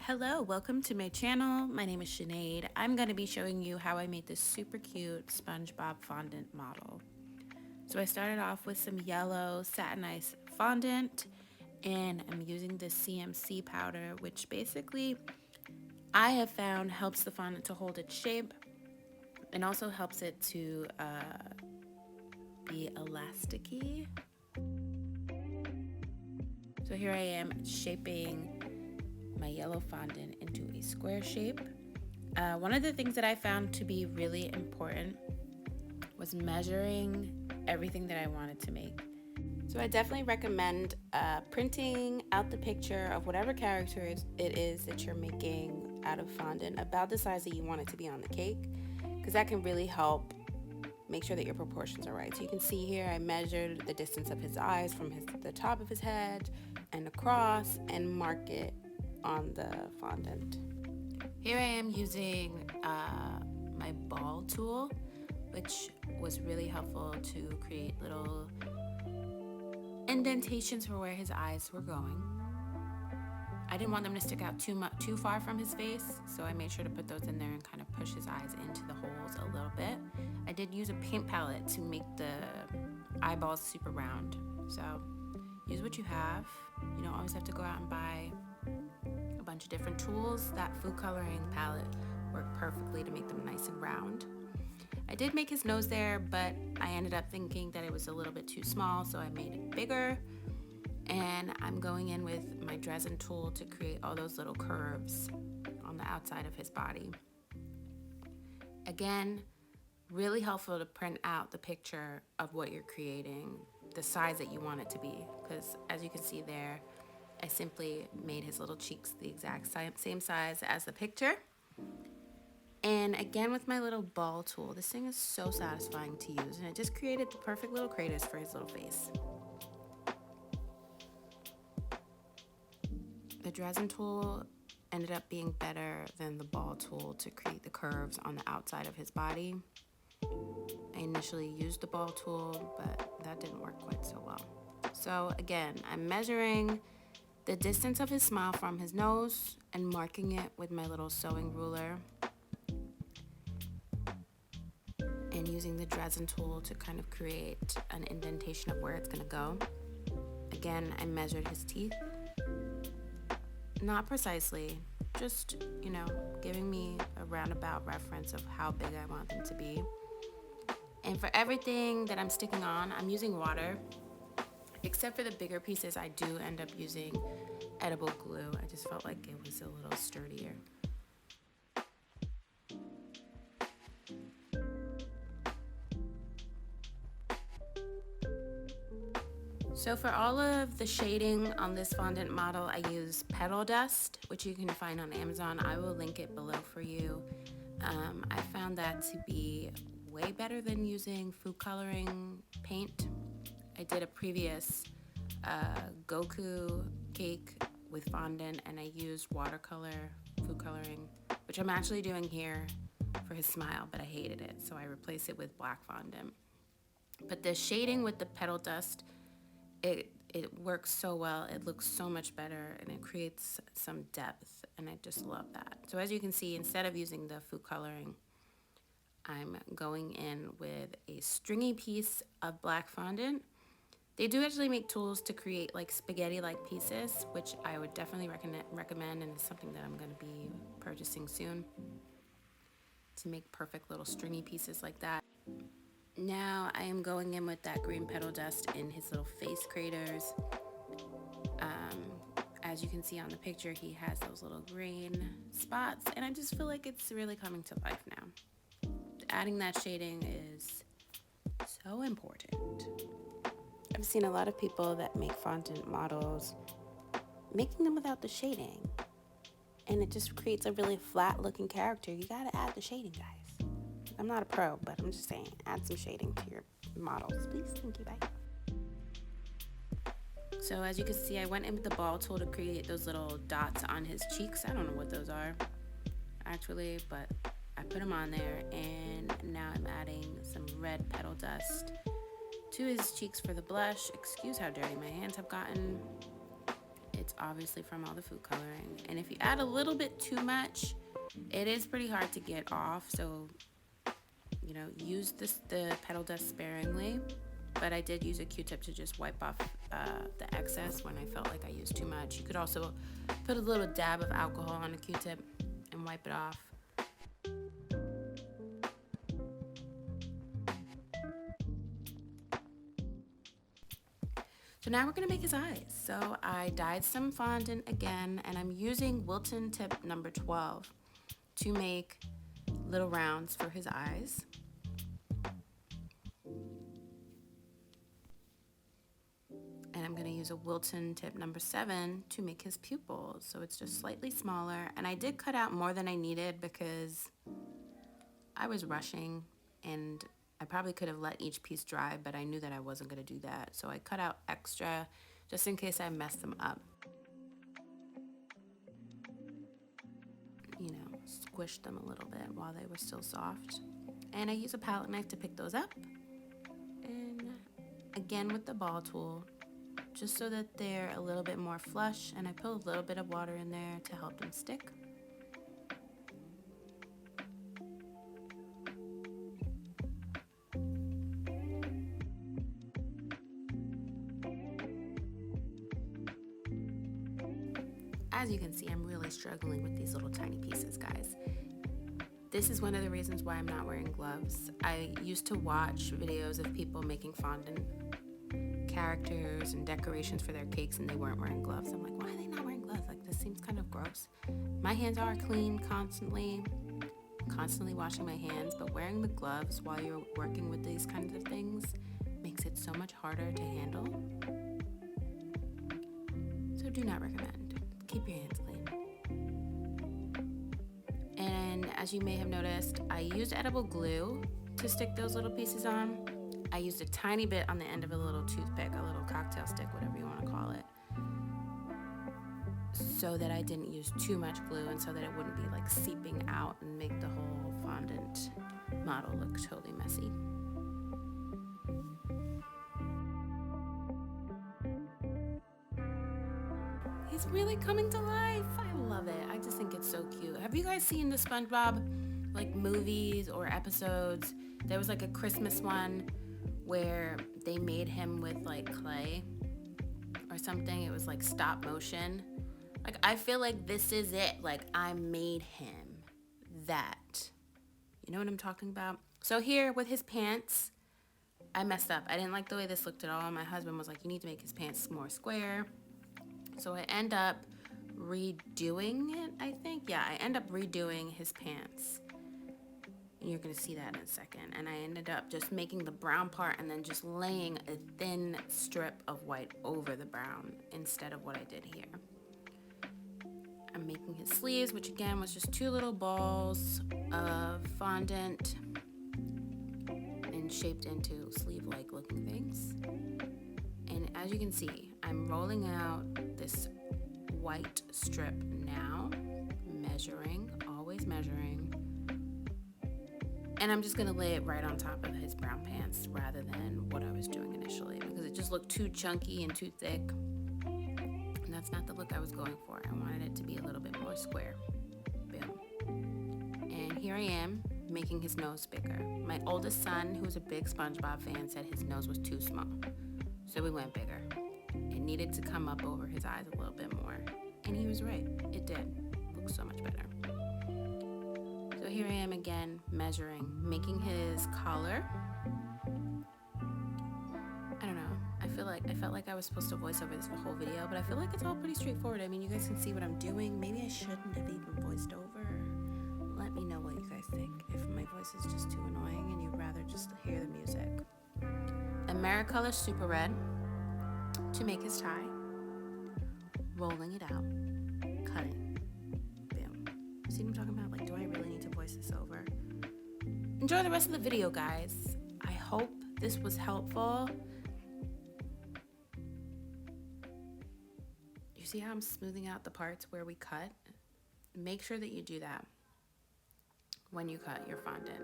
Hello, welcome to my channel. My name is Sinead. I'm going to be showing you how I made this super cute SpongeBob fondant model. So I started off with some yellow satinized fondant, and I'm using this CMC powder, which basically I have found helps the fondant to hold its shape and also helps it to be elasticy. So here I am shaping my yellow fondant into a square shape. One of the things that I found to be really important was measuring everything that I wanted to make. So I definitely recommend printing out the picture of whatever character it is that you're making out of fondant about the size that you want it to be on the cake, because that can really help make sure that your proportions are right. So you can see here I measured the distance of his eyes from the top of his head and across and mark it on the fondant. Here I am using my ball tool, which was really helpful to create little indentations for where his eyes were going. I didn't want them to stick out too far from his face, so I made sure to put those in there and kind of push his eyes into the holes a little bit. I did use a paint palette to make the eyeballs super round, so use what you have. You don't always have to go out and buy a bunch of different tools. That food coloring palette worked perfectly to make them nice and round. I did make his nose there, but I ended up thinking that it was a little bit too small, so I made it bigger. And I'm going in with my Dresden tool to create all those little curves on the outside of his body. Again, really helpful to print out the picture of what you're creating, the size that you want it to be, because as you can see there, I simply made his little cheeks the exact same size as the picture. And again, with my little ball tool, this thing is so satisfying to use, and it just created the perfect little craters for his little face. The Dresden tool ended up being better than the ball tool to create the curves on the outside of his body. I initially used the ball tool, but that didn't work quite so well. So again, I'm measuring the distance of his smile from his nose and marking it with my little sewing ruler, and using the Dresden tool to kind of create an indentation of where it's gonna go. Again, I measured his teeth. Not precisely, just, giving me a roundabout reference of how big I want them to be. And for everything that I'm sticking on, I'm using water. Except for the bigger pieces, I do end up using edible glue. I just felt like it was a little sturdier. So for all of the shading on this fondant model, I use petal dust, which you can find on Amazon. I will link it below for you. I found that to be way better than using food coloring paint. I did a previous Goku cake with fondant, and I used watercolor food coloring, which I'm actually doing here for his smile, but I hated it, so I replaced it with black fondant. But the shading with the petal dust, it works so well. It looks so much better, and it creates some depth, and I just love that. So as you can see, instead of using the food coloring, I'm going in with a stringy piece of black fondant. They do actually make tools to create like spaghetti-like pieces, which I would definitely recommend, and it's something that I'm going to be purchasing soon to make perfect little stringy pieces like that. Now I am going in with that green petal dust in his little face craters. As you can see on the picture, he has those little green spots, and I just feel like it's really coming to life now. Adding that shading is so important. I've seen a lot of people that make fondant models making them without the shading, and it just creates a really flat looking character. You gotta add the shading, guys. I'm not a pro, but I'm just saying, add some shading to your models, please. Thank you, bye. So as you can see, I went in with the ball tool to create those little dots on his cheeks. I don't know what those are, actually, but I put them on there, and now I'm adding some red petal dust to his cheeks for the blush. Excuse how dirty my hands have gotten. It's obviously from all the food coloring. And if you add a little bit too much, it is pretty hard to get off. So, use the petal dust sparingly. But I did use a Q-tip to just wipe off the excess when I felt like I used too much. You could also put a little dab of alcohol on a Q-tip and wipe it off. So now we're gonna make his eyes. So I dyed some fondant again, and I'm using Wilton tip number 12 to make little rounds for his eyes. And I'm gonna use a Wilton tip number 7 to make his pupils. So it's just slightly smaller. And I did cut out more than I needed because I was rushing and I probably could have let each piece dry, but I knew that I wasn't gonna do that. So I cut out extra just in case I messed them up. Squish them a little bit while they were still soft. And I use a palette knife to pick those up. And again with the ball tool, just so that they're a little bit more flush, and I put a little bit of water in there to help them stick. As you can see, I'm really struggling with these little tiny pieces, guys. This is one of the reasons why I'm not wearing gloves. I used to watch videos of people making fondant characters and decorations for their cakes, and they weren't wearing gloves. I'm like, why are they not wearing gloves? Like, this seems kind of gross. My hands are clean constantly washing my hands, but wearing the gloves while you're working with these kinds of things makes it so much harder to handle. So do not recommend. Keep your hands clean. And as you may have noticed, I used edible glue to stick those little pieces on. I used a tiny bit on the end of a little toothpick, a little cocktail stick, whatever you want to call it, so that I didn't use too much glue and so that it wouldn't be like seeping out and make the whole fondant model look totally messy. He's really coming to life. I love it. I just think it's so cute. Have you guys seen the SpongeBob movies or episodes? There was a Christmas one where they made him with clay or something. It was stop motion. I feel like this is it. I made him that. You know what I'm talking about? So here with his pants, I messed up. I didn't like the way this looked at all. My husband was like, you need to make his pants more square. So I end up redoing it, I think. Yeah, I end up redoing his pants. And you're gonna see that in a second. And I ended up just making the brown part and then just laying a thin strip of white over the brown instead of what I did here. I'm making his sleeves, which again was just 2 little balls of fondant and shaped into sleeve-like looking things. And as you can see, I'm rolling out this white strip now, measuring, always measuring. And I'm just gonna lay it right on top of his brown pants rather than what I was doing initially because it just looked too chunky and too thick. And that's not the look I was going for. I wanted it to be a little bit more square. Boom. And here I am making his nose bigger. My oldest son, who's a big SpongeBob fan, said his nose was too small. So we went bigger. It needed to come up over his eyes a little bit more. And he was right. It did. Looks so much better. So here I am again, measuring, making his collar. I don't know. I felt like I was supposed to voice over this whole video, but I feel like it's all pretty straightforward. I mean, you guys can see what I'm doing. Maybe I shouldn't have even voiced over. Let me know what you guys think. If my voice is just too annoying and you'd rather just hear the music. Americolor Super Red to make his tie. Rolling it out. Cutting. Boom. See what I'm talking about? Do I really need to voice this over? Enjoy the rest of the video, guys. I hope this was helpful. You see how I'm smoothing out the parts where we cut? Make sure that you do that when you cut your fondant.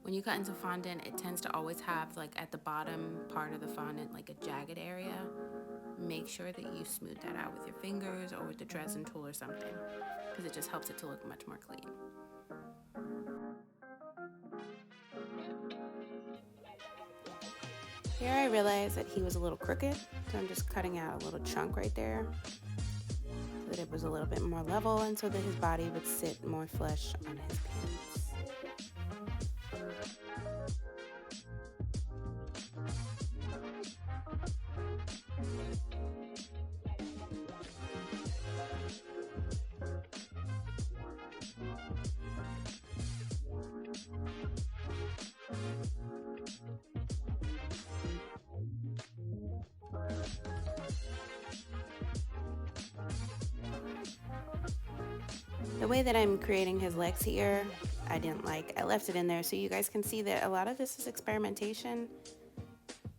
When you cut into fondant, it tends to always have, at the bottom part of the fondant, a jagged area. make sure that you smooth that out with your fingers or with the dresser tool or something, because it just helps it to look much more clean. Here I realized that he was a little crooked, so I'm just cutting out a little chunk right there so that it was a little bit more level and so that his body would sit more flush on his pants. The way that I'm creating his legs here, I didn't like. I left it in there so you guys can see that a lot of this is experimentation.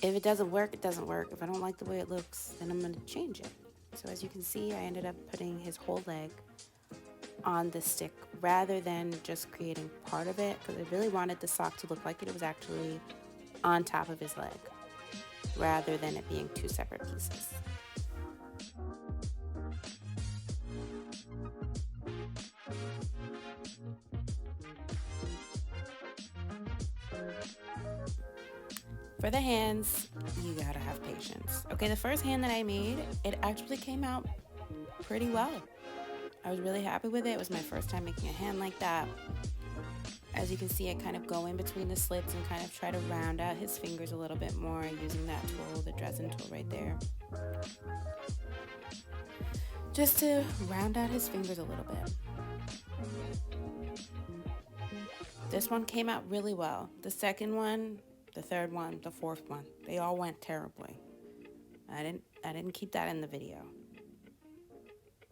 If it doesn't work, it doesn't work. If I don't like the way it looks, then I'm going to change it. So as you can see, I ended up putting his whole leg on the stick rather than just creating part of it, because I really wanted the sock to look like it was actually on top of his leg rather than it being two separate pieces. For the hands, you gotta have patience. Okay, the first hand that I made, it actually came out pretty well. I was really happy with it. It was my first time making a hand like that. As you can see, I kind of go in between the slits and kind of try to round out his fingers a little bit more using that tool, the dresser tool right there. Just to round out his fingers a little bit. This one came out really well. The second one, the third one, the fourth one, they all went terribly. I didn't keep that in the video.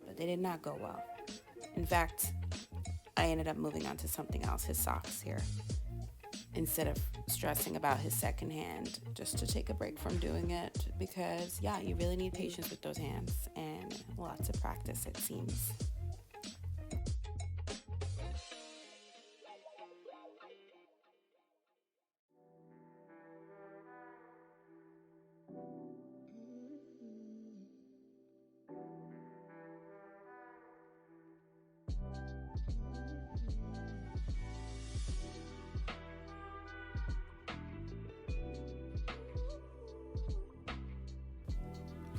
But they did not go well. In fact, I ended up moving on to something else, his socks here, instead of stressing about his second hand, just to take a break from doing it, because yeah, you really need patience with those hands and lots of practice, it seems.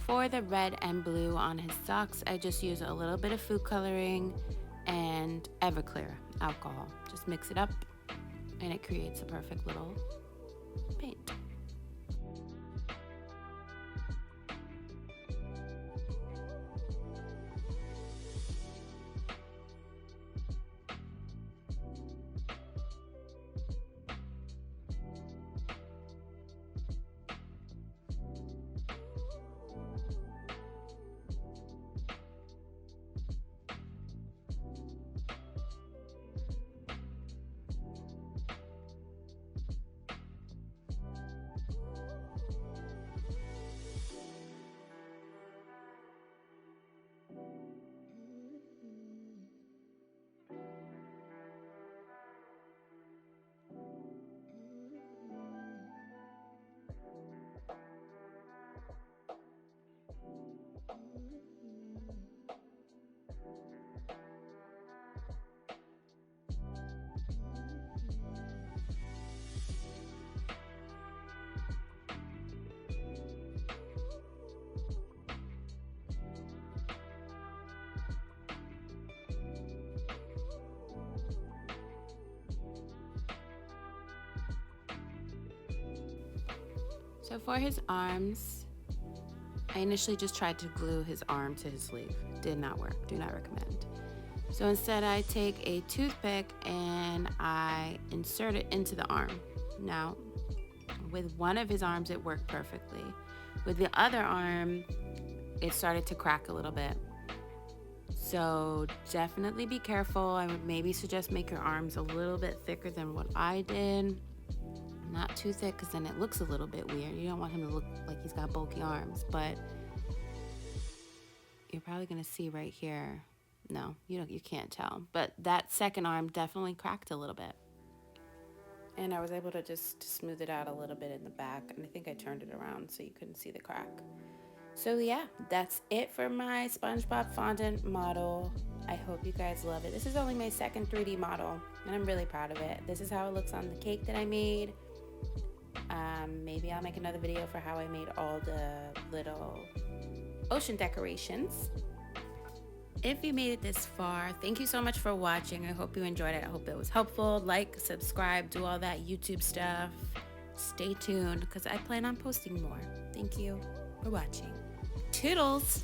For the red and blue on his socks, I just use a little bit of food coloring and Everclear alcohol. Just mix it up and it creates a perfect little paint. So for his arms, I initially just tried to glue his arm to his sleeve. Did not work, do not recommend. So instead I take a toothpick and I insert it into the arm. Now, with one of his arms it worked perfectly. With the other arm, it started to crack a little bit. So definitely be careful. I would maybe suggest make your arms a little bit thicker than what I did. Not too thick, because then it looks a little bit weird. You don't want him to look like he's got bulky arms, but you're probably gonna see right here. No, you can't tell. But that second arm definitely cracked a little bit. And I was able to just smooth it out a little bit in the back, and I think I turned it around so you couldn't see the crack. So yeah, that's it for my SpongeBob fondant model. I hope you guys love it. This is only my second 3D model, and I'm really proud of it. This is how it looks on the cake that I made. Maybe I'll make another video for how I made all the little ocean decorations. If you made it this far, thank you so much for watching. I hope you enjoyed it. I hope it was helpful. Like, subscribe, do all that YouTube stuff. Stay tuned because I plan on posting more. Thank you for watching. Toodles!